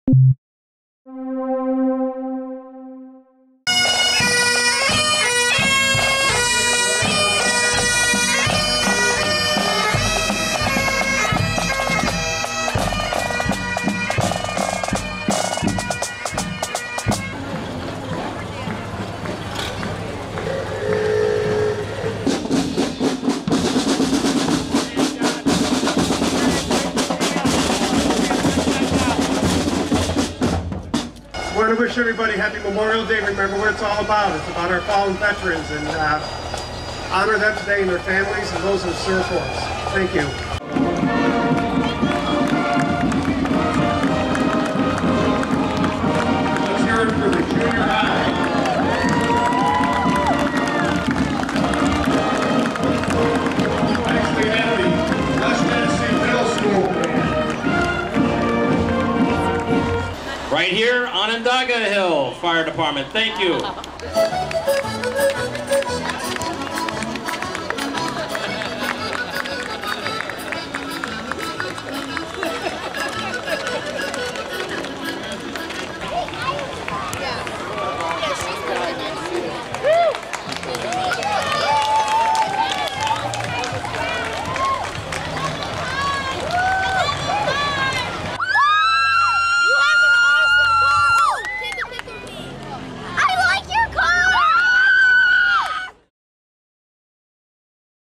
I want to wish everybody happy Memorial Day. Remember what it's all about. It's about our fallen veterans, and honor them today and their families and those who serve for us. Thank you. Let's hear it for the junior high. Next we have the West Tennessee Middle School band. Right here, Onondaga Hill Fire Department. Thank you.